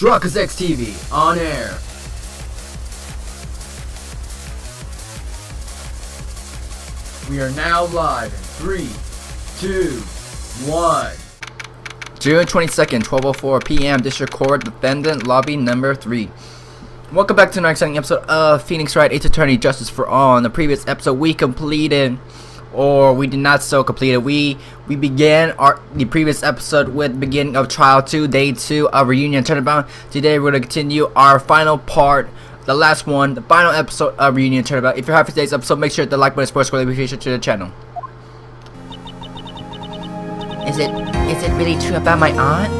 Truckers X TV on air. We are now live in 3, 2, 1. June 22nd, 12:04 p.m. District Court, Defendant Lobby Number 3. Welcome back to another exciting episode of Phoenix Wright, Eighth Attorney, Justice for All. In the previous episode, we completed, or we did not so complete it. We began the previous episode with the beginning of Trial 2, Day 2 of Reunion Turnabout. Today, we're going to continue our final part, the last one, the final episode of Reunion Turnabout. If you're happy with today's episode, make sure to like button, support, scroll, appreciation to the channel. Is it really true about my aunt?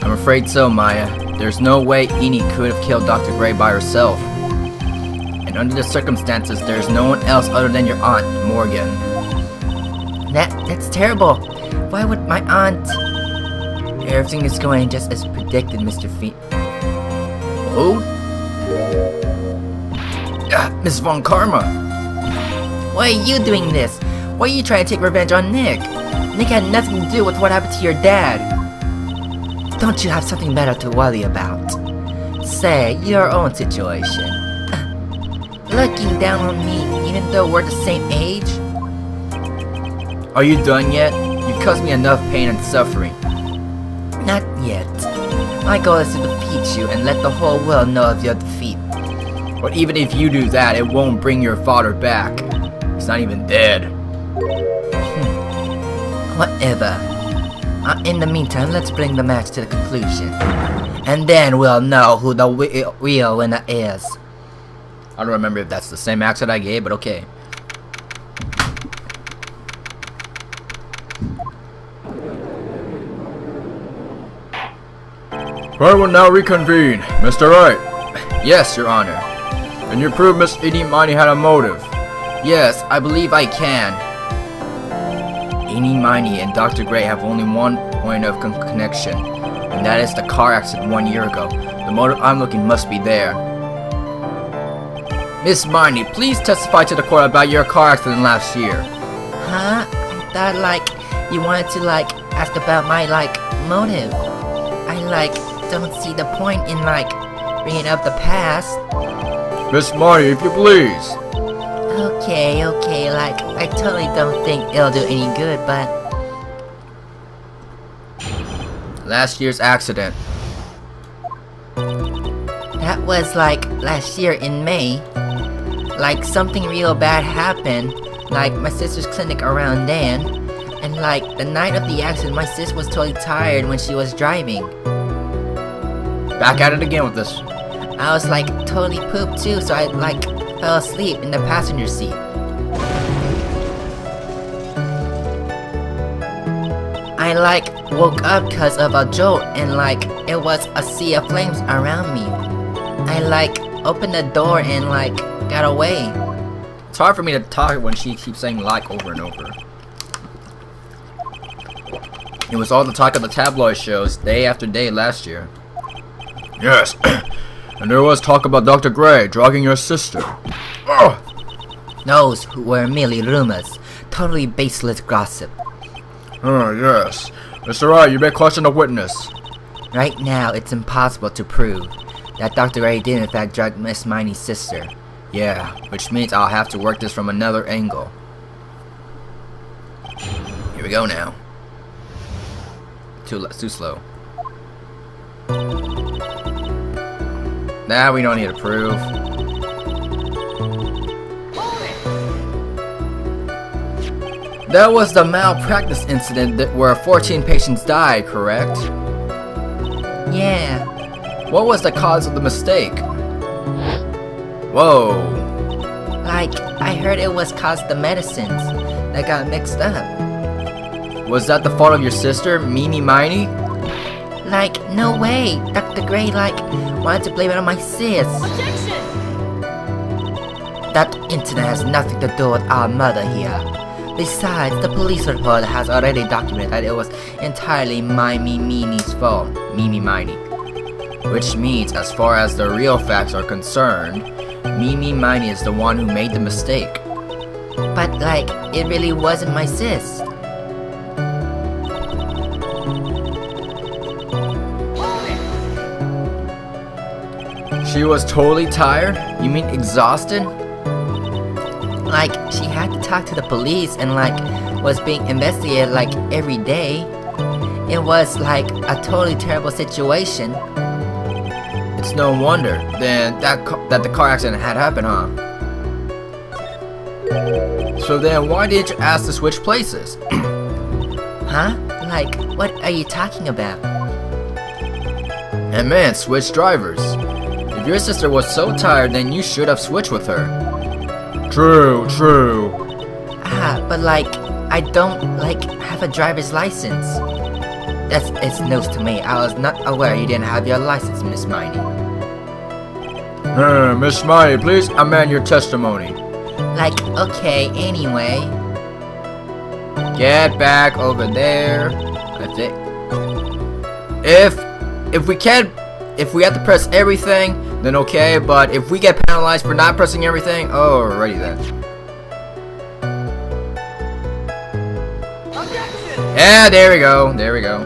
I'm afraid so, Maya. There's no way Enid could have killed Dr. Gray by herself. And under the circumstances, there's no one else other than your aunt, Morgan. That's terrible. Why would my aunt... Everything is going just as predicted, Mr. Who? Miss Von Karma. Why are you doing this? Why are you trying to take revenge on Nick? Nick had nothing to do with what happened to your dad. Don't you have something better to worry about? Say, your own situation. Looking down on me even though we're the same age? Are you done yet? You've caused me enough pain and suffering. Not yet. My goal is to defeat you and let the whole world know of your defeat. But even if you do that, it won't bring your father back. He's not even dead. Whatever. In the meantime, let's bring the match to the conclusion. And then we'll know who the real winner is. I don't remember if that's the same accent I gave, but okay. I will now reconvene. Mr. Wright. Yes, Your Honor. And you prove Miss Enid Miney had a motive? Yes, I believe I can. Enid Miney and Dr. Gray have only one point of connection, and that is the car accident 1 year ago. The motive I'm looking must be there. Miss Miney, please testify to the court about your car accident last year. Huh? I thought, you wanted to, ask about my, motive. I, don't see the point in, bringing up the past. Miss Miney, if you please. Okay, I totally don't think it'll do any good, but... Last year's accident. That was, last year in May. Something real bad happened, my sister's clinic around then. And, the night of the accident, my sis was totally tired when she was driving. Back at it again with this. I was, totally pooped too, so I, fell asleep in the passenger seat. I woke up because of a jolt and it was a sea of flames around me. I opened the door and got away. It's hard for me to talk when she keeps saying over and over. It was all the talk of the tabloid shows day after day last year. Yes. And there was talk about Dr. Gray drugging your sister. Oh! Those were merely rumors. Totally baseless gossip. Oh, yes. Mr. Wright, you may question the witness. Right now, it's impossible to prove that Dr. Gray did in fact drug Miss Miney's sister. Yeah, which means I'll have to work this from another angle. Here we go now. Too slow. Nah, we don't need to prove. That was the malpractice incident where 14 patients died, correct? Yeah. What was the cause of the mistake? Whoa. I heard it was caused the medicines that got mixed up. Was that the fault of your sister, Mimi Miney? No way. Dr. Gray, wanted to blame it on my sis. Objection! That incident has nothing to do with our mother here. Besides, the police report has already documented that it was entirely Mimi Miney's fault. Mimi Miney. Which means, as far as the real facts are concerned, Mimi Miney is the one who made the mistake. But, it really wasn't my sis. She was totally tired? You mean exhausted? Like, she had to talk to the police and like was being investigated like every day. It was like a totally terrible situation. It's no wonder then that the car accident had happened, huh? So then why didn't you ask to switch places? Huh? Like, what are you talking about? And man, switch drivers. If your sister was so tired, then you should have switched with her. True. But like, I don't like have a driver's license. It's news to me. I was not aware you didn't have your license, Miss Miney. Miss Miney, please amend your testimony. Like, okay, anyway. Get back over there. I think if we have to press everything, then okay, but if we get penalized for not pressing everything, alrighty then. Yeah, there we go.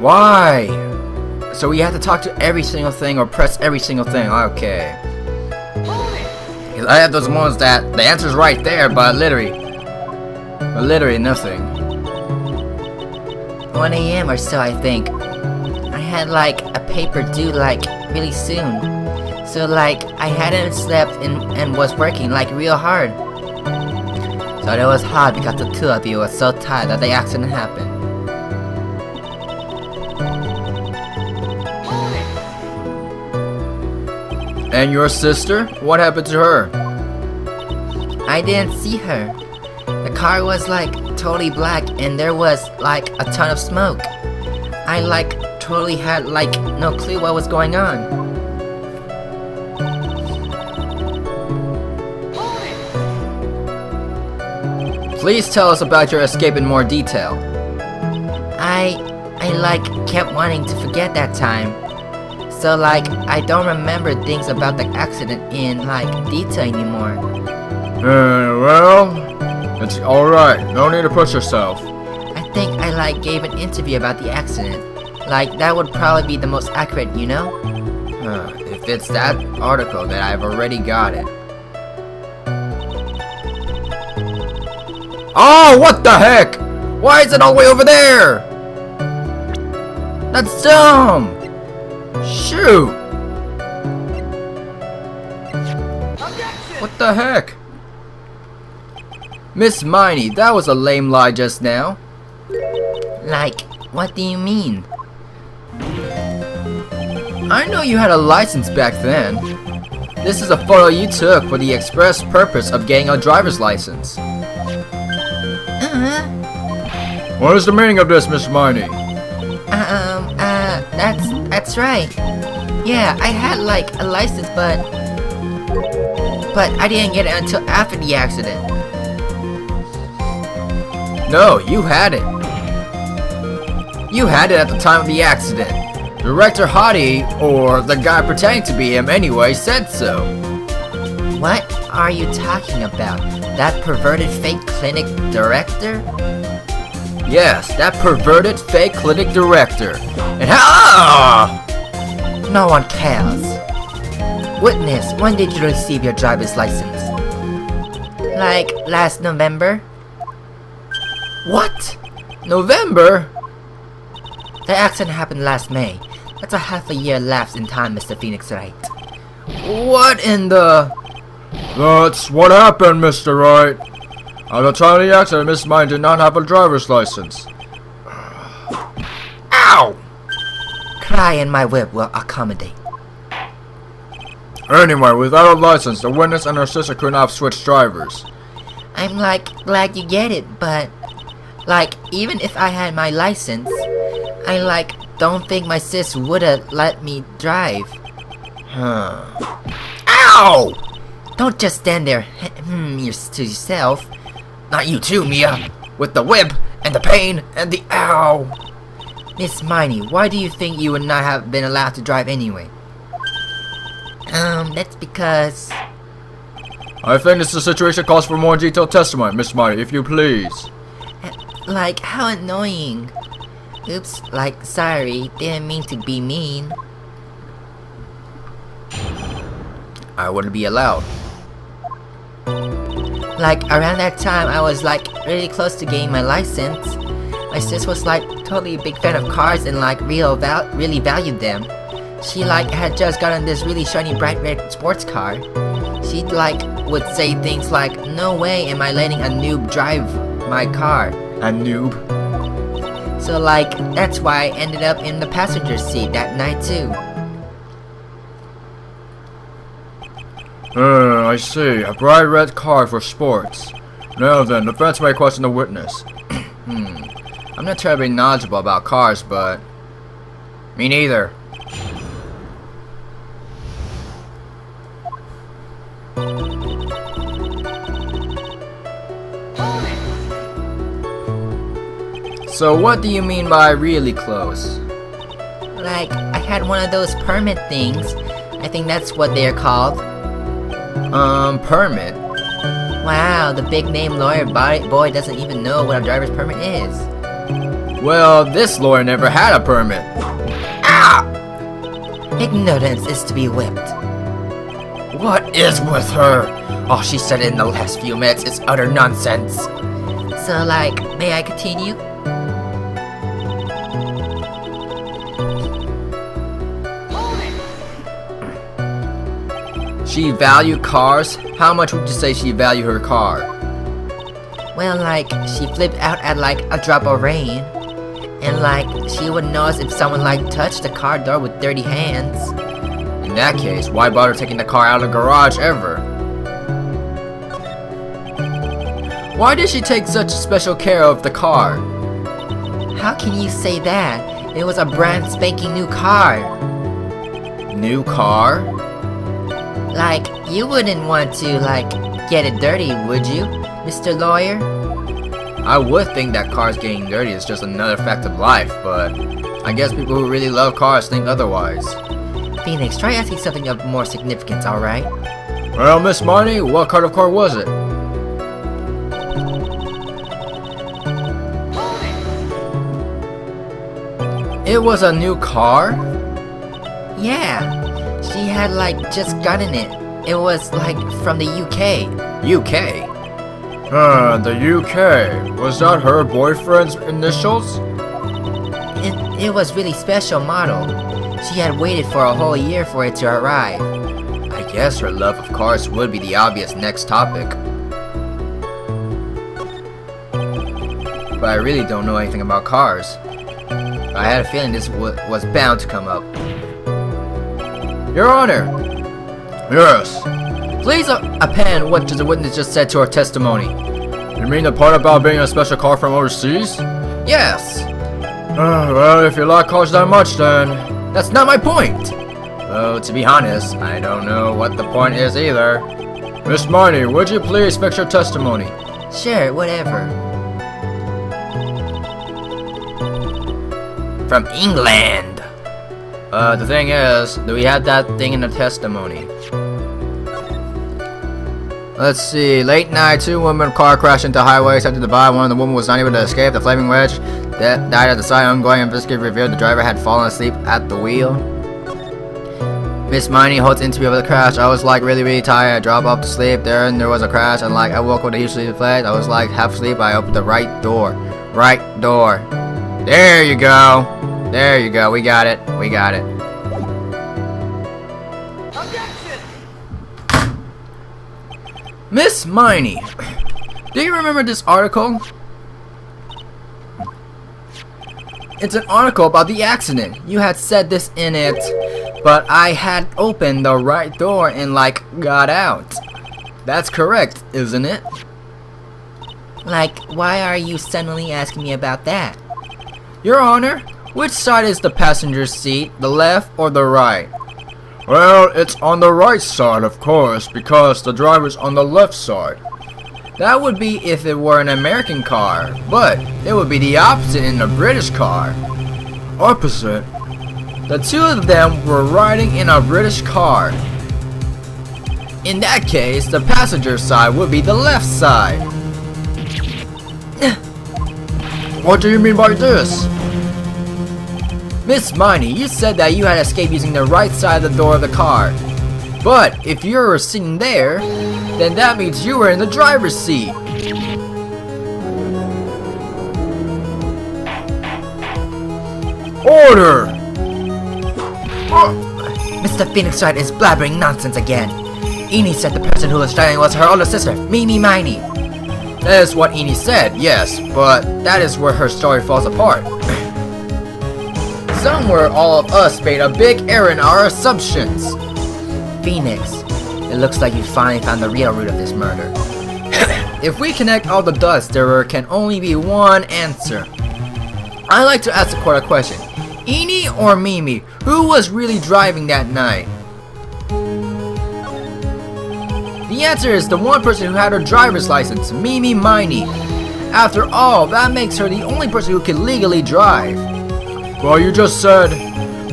Why? So we have to talk to every single thing or press every single thing. Okay. I have those moments that the answer's right there, but literally nothing. 1 a.m. or so, I think. I had like a paper due like really soon. So like I hadn't slept and was working like real hard. So it was hard because the two of you were so tired that the accident happened. And your sister? What happened to her? I didn't see her. The car was like totally black and there was like a ton of smoke. I like totally had like no clue what was going on. Please tell us about your escape in more detail. I like kept wanting to forget that time. So like I don't remember things about the accident in like detail anymore. Well, it's alright. No need to push yourself. I think I like gave an interview about the accident. Like that would probably be the most accurate, you know? If it's that article, then I've already got it. Oh, what the heck? Why is it all the way over there? That's dumb! Shoot! What the heck? Miss Miney, that was a lame lie just now. Like, what do you mean? I know you had a license back then. This is a photo you took for the express purpose of getting a driver's license. What is the meaning of this, Miss Miney? That's right. Yeah, I had like a license, but I didn't get it until after the accident. No, you had it. You had it at the time of the accident. Director Hottie, or the guy pretending to be him anyway, said so. What are you talking about? That perverted fake clinic director? Yes, that perverted fake clinic director. And how? No one cares. Witness, when did you receive your driver's license? Like last November? What? November? The accident happened last May. That's a half a year lapse in time, Mr. Phoenix Wright. What in the... That's what happened, Mr. Wright. At the time of the accident, Miss Miney did not have a driver's license. Ow! Cry and my whip will accommodate. Anyway, without a license, the witness and her sister could not have switched drivers. I'm like glad you get it, but like even if I had my license, I like don't think my sis would've let me drive. Ow! Don't just stand there to yourself. Not you too, Mia. With the whip, and the pain, and the ow. Miss Miney, why do you think you would not have been allowed to drive anyway? That's because... I think this situation calls for more detailed testimony, Miss Marty, if you please. Like, how annoying. Oops, like, sorry, didn't mean to be mean. I wouldn't be allowed. Like, around that time, I was like, really close to getting my license. My sis was like, totally a big fan of cars and like, really valued them. She like, had just gotten this really shiny bright red sports car. She like, would say things like, no way am I letting a noob drive my car. A noob? So like, that's why I ended up in the passenger seat that night too. I see. A bright red car for sports. Now then, the defense may question the witness. I'm not terribly knowledgeable about cars, but... Me neither. So what do you mean by really close? Like, I had one of those permit things. I think that's what they're called. Permit? Wow, the big name lawyer boy doesn't even know what a driver's permit is. Well, this lawyer never had a permit. Ah! Ignorance is to be whipped. What is with her? All she said in the last few minutes is utter nonsense. So like, may I continue? She valued cars? How much would you say she valued her car? Well, like, she flipped out at like a drop of rain. And like, she would notice if someone like touched the car door with dirty hands. In that case, why bother taking the car out of the garage ever? Why did she take such special care of the car? How can you say that? It was a brand spanking new car. New car? Like, you wouldn't want to, like, get it dirty, would you, Mr. Lawyer? I would think that cars getting dirty is just another fact of life, but I guess people who really love cars think otherwise. Phoenix, try asking something of more significance, alright? Well, Miss Marty, what kind of car was it? It was a new car? Yeah. She had like just gotten it. It was like from the UK. UK? The UK. Was that her boyfriend's initials? It was really special model. She had waited for a whole year for it to arrive. I guess her love of cars would be the obvious next topic. But I really don't know anything about cars. I had a feeling this was bound to come up. Your Honor! Yes? Please append what the witness just said to her testimony. You mean the part about being a special car from overseas? Yes! Well, if you like cars that much, then... That's not my point! Well, to be honest, I don't know what the point is either. Miss Marty, would you please fix your testimony? Sure, whatever. From England! The thing is, do we have that thing in the testimony? Let's see, late night, 2 women car crashed into highway, attempted to buy. One of the women was not able to escape. The flaming wedge that died at the site. Ongoing investigation revealed the driver had fallen asleep at the wheel. Miss Marty holds interview of the crash. I was like really tired. I dropped off to sleep. There was a crash, and like I woke up with a huge sleep flag. I was like half asleep. I opened the right door. Right door. There you go. There you go. We got it. We got it. Miss Marty, do you remember this article? It's an article about the accident. You had said this in it, but I had opened the right door and like got out. That's correct, isn't it? Like, why are you suddenly asking me about that? Your Honor, which side is the passenger seat, the left or the right? Well, it's on the right side, of course, because the driver's on the left side. That would be if it were an American car, but it would be the opposite in a British car. Opposite? The two of them were riding in a British car. In that case, the passenger side would be the left side. What do you mean by this? Miss Miney, you said that you had escaped using the right side of the door of the car. But if you were sitting there, then that means you were in the driver's seat. Order! Mr. Phoenix Wright is blabbering nonsense again. Eni said the person who was driving was her older sister, Mimi Miney. That is what Eni said, yes, but that is where her story falls apart. Somewhere all of us made a big error in our assumptions. Phoenix, it looks like you finally found the real root of this murder. If we connect all the dots, there can only be one answer. I like to ask the court a question. Eni or Mimi, who was really driving that night? The answer is the one person who had her driver's license, Mimi Miney. After all, that makes her the only person who can legally drive. Well, you just said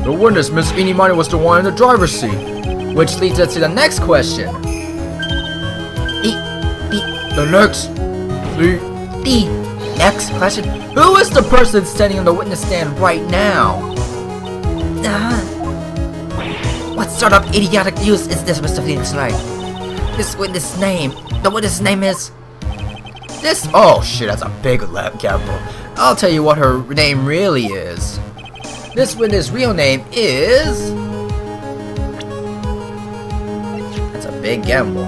the witness, Miss Eni Miney, was the one in the driver's seat. Which leads us to the next question. The next question? Who is the person standing on the witness stand right now? What sort of idiotic use is this, Mr. Phoenix Wright? The witness' name is... This... Oh shit, that's a big lap gamble. I'll tell you what her name really is. This witness' real name is... That's a big gamble.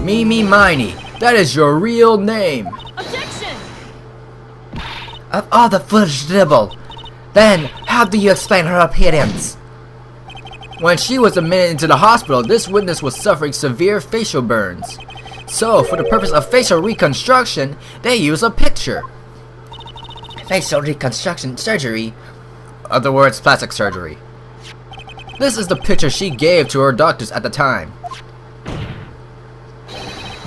Mimi Miney. That is your real name. Objection! Of all the footage dribble, then how do you explain her appearance? When she was admitted into the hospital, this witness was suffering severe facial burns. So, for the purpose of facial reconstruction, they use a picture. Facial reconstruction surgery? Other words, plastic surgery. This is the picture she gave to her doctors at the time.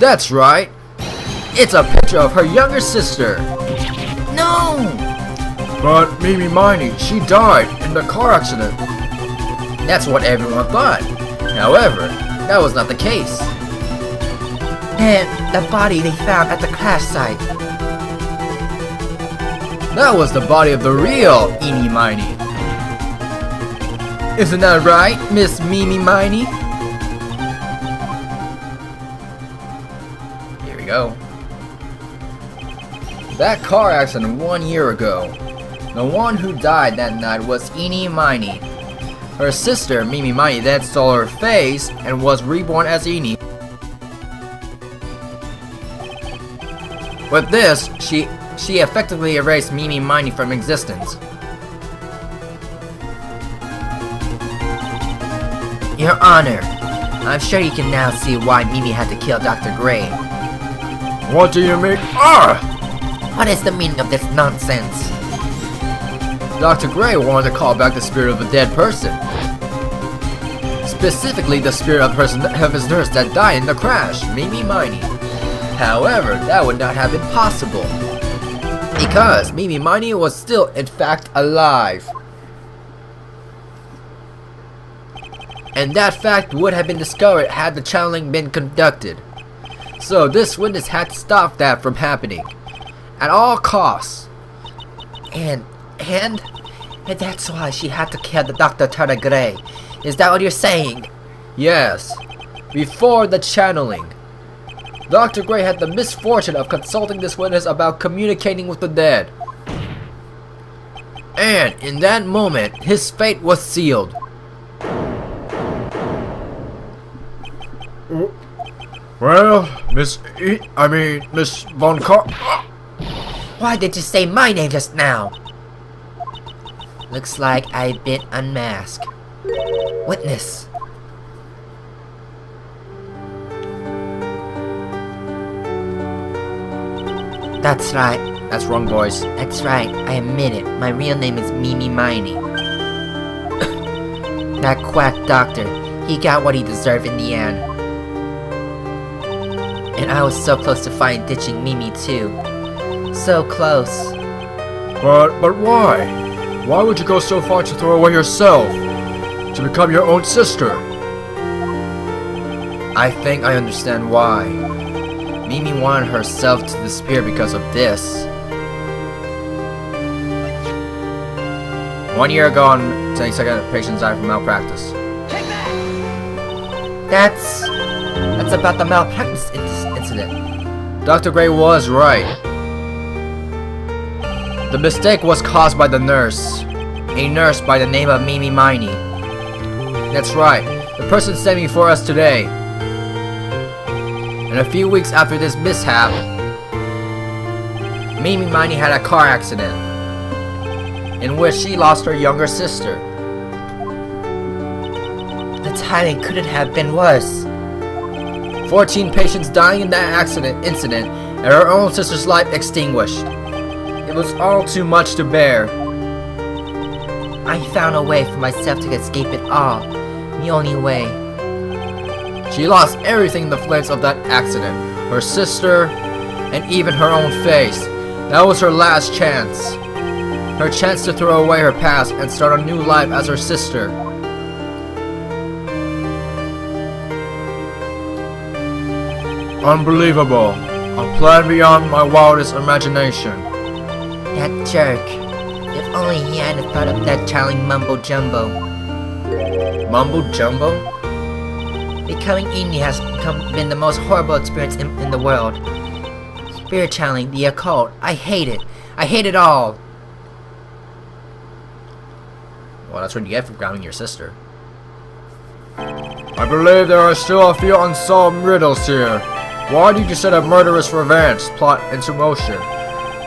That's right. It's a picture of her younger sister. No! But Mimi Miney, she died in the car accident. That's what everyone thought. However, that was not the case. And the body they found at the crash site. That was the body of the real Eni Miney. Isn't that right, Miss Mimi Miney? Here we go. That car accident 1 year ago. The one who died that night was Eni Miney. Her sister, Mimi Miney, then stole her face and was reborn as Eni. With this, she effectively erased Mimi Miney from existence. Your Honor, I'm sure you can now see why Mimi had to kill Dr. Gray. What do you mean? What is the meaning of this nonsense? Dr. Gray wanted to call back the spirit of a dead person. Specifically, the spirit of his nurse that died in the crash, Mimi Miney. However, that would not have been possible, because Mimi Miney was still, in fact, alive. And that fact would have been discovered had the channeling been conducted. So this witness had to stop that from happening, at all costs. And that's why she had to kill the Dr. Turner Gray. Is that what you're saying? Yes. Before the channeling, Dr. Gray had the misfortune of consulting this witness about communicating with the dead. And in that moment, his fate was sealed. Well, Miss Von Car... Why did you say my name just now? Looks like I've been unmasked. Witness. That's right. That's wrong, boys. That's right. I admit it. My real name is Mimi Miney. That quack doctor, he got what he deserved in the end. And I was so close to finally ditching Mimi too. So close. But why? Why would you go so far to throw away yourself? to become your own sister. I think I understand why. Mimi wanted herself to disappear because of this. 1 year ago on 22nd, patient died from malpractice. That's about the malpractice incident. Dr. Gray was right. The mistake was caused by the nurse. A nurse by the name of Mimi Miney. That's right, the person sent me for us today. And a few weeks after this mishap, Mimi Miney had a car accident in which she lost her younger sister. The timing couldn't have been worse. 14 patients dying in that incident, and her own sister's life extinguished. It was all too much to bear. I found a way for myself to escape it all. The only way. She lost everything in the flames of that accident. Her sister, and even her own face. That was her last chance. Her chance to throw away her past and start a new life as her sister. Unbelievable. A plan beyond my wildest imagination. That jerk. If only he hadn't thought of that channeling mumbo jumbo. Mumbo jumbo? Becoming Indie has been the most horrible experience in the world. Spirit channeling, the occult. I hate it. I hate it all. Well, that's what you get for grounding your sister. I believe there are still a few unsolved riddles here. Why did you set a murderous revenge plot into motion?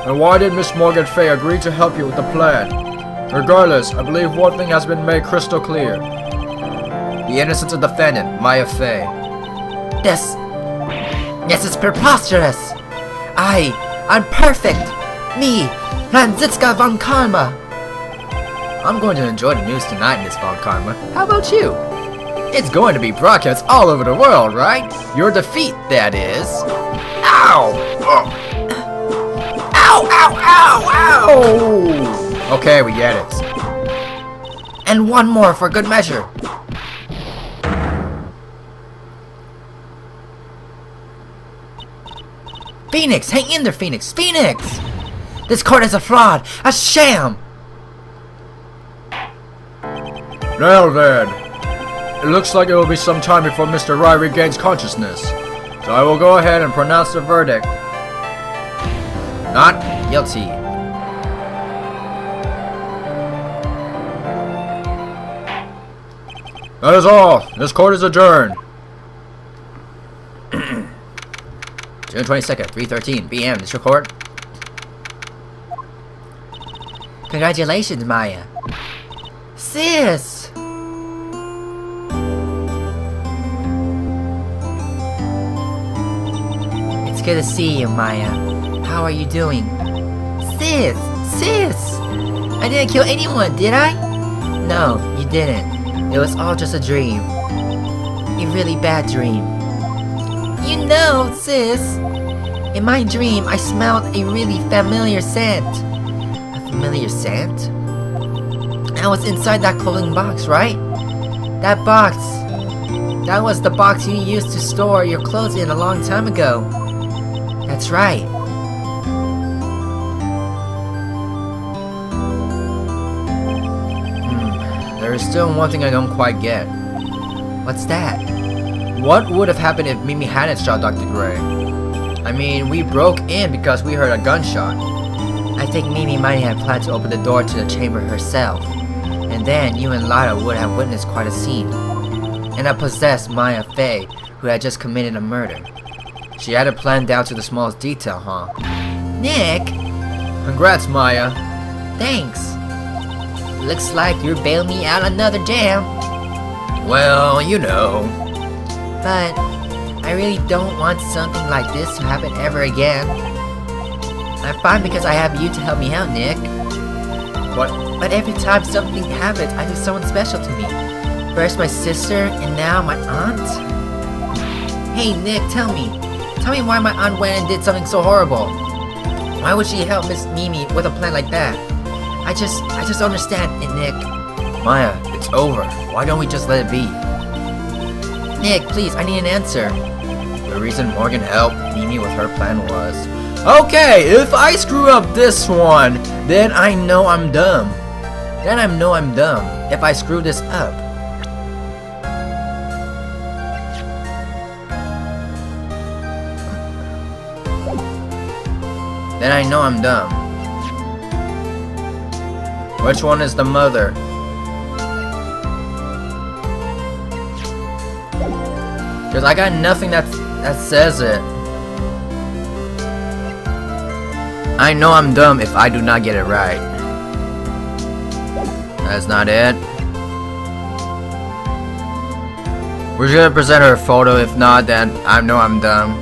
And why did Miss Morgan Fay agree to help you with the plan? Regardless, I believe one thing has been made crystal clear. The innocence of the defendant, Maya Fay. This is preposterous. I'm perfect. Me, Franziska von Karma. I'm going to enjoy the news tonight, Miss Von Karma. How about you? It's going to be broadcast all over the world, right? Your defeat, that is. Ow! Ow, ow, ow, ow! Okay, we get it. And one more for good measure. Phoenix, hang in there, Phoenix! Phoenix! This court is a fraud, a sham! Now then, it looks like it will be some time before Mr. Wright regains consciousness, so I will go ahead and pronounce the verdict. Not guilty. That is all. This court is adjourned. June 22nd, 3:13 p.m. District Court. Congratulations, Maya. Sis! It's good to see you, Maya. How are you doing? Sis! I didn't kill anyone, did I? No, you didn't. It was all just a dream. A really bad dream. You know, sis, in my dream, I smelled a really familiar scent. A familiar scent? I was inside that clothing box, right? That box. That was the box you used to store your clothes in a long time ago. That's right. There is still one thing I don't quite get. What's that? What would have happened if Mimi hadn't shot Dr. Gray? I mean, we broke in because we heard a gunshot. I think Mimi might have planned to open the door to the chamber herself. And then you and Lyra would have witnessed quite a scene. And a possessed Maya Fay, who had just committed a murder. She had it planned down to the smallest detail, huh? Nick! Congrats, Maya. Thanks. Looks like you're bailing me out another jam. Well, you know. But I really don't want something like this to happen ever again. I'm fine because I have you to help me out, Nick. What? But every time something happens, I feel someone special to me. First my sister, and now my aunt. Hey Nick, tell me why my aunt went and did something so horrible. Why would she help Miss Mimi with a plan like that? I just don't understand it, Nick. Maya, it's over. Why don't we just let it be? Nick, please, I need an answer. The reason Morgan helped Mimi with her plan was... Okay, if I screw up this one, then I know I'm dumb. If I screw this up. Then I know I'm dumb. Which one is the mother? Because I got nothing that says it. I know I'm dumb if I do not get it right. That's not it. We're gonna present her a photo. If not, then I know I'm dumb.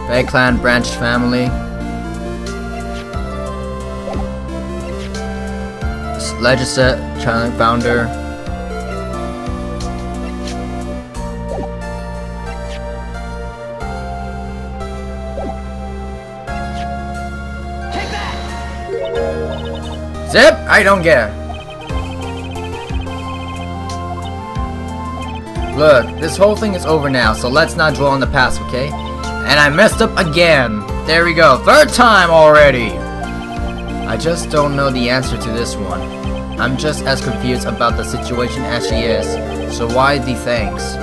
Bay Clan branch family. Legislative channel founder. Zip! I don't get it. Look, this whole thing is over now, so let's not dwell on the past, okay? And I messed up again. There we go. Third time already. I just don't know the answer to this one. I'm just as confused about the situation as she is. So why the thanks?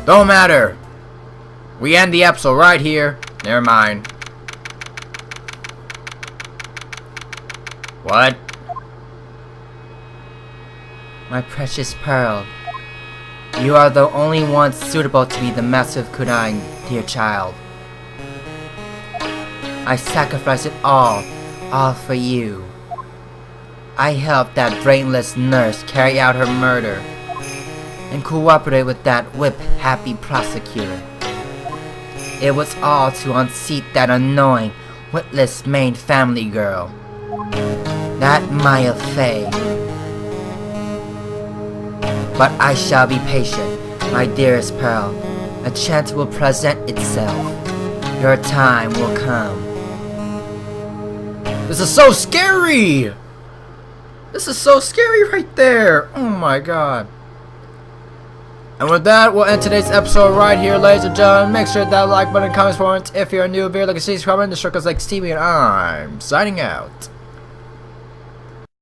Don't matter. We end the episode right here. Never mind. What? My precious Pearl. You are the only one suitable to be the master of Kunai, dear child. I sacrificed it all for you. I helped that brainless nurse carry out her murder and cooperate with that whip-happy prosecutor. It was all to unseat that annoying, witless main family girl. That Maya Fey. But I shall be patient, my dearest Pearl. A chance will present itself. Your time will come. This is so scary! This is so scary right there! Oh my god. And with that, we'll end today's episode right here, ladies and gentlemen. Make sure that like button, comments, for if you're new, if you're like a subscribe, and the circles like Stevie, and I'm signing out.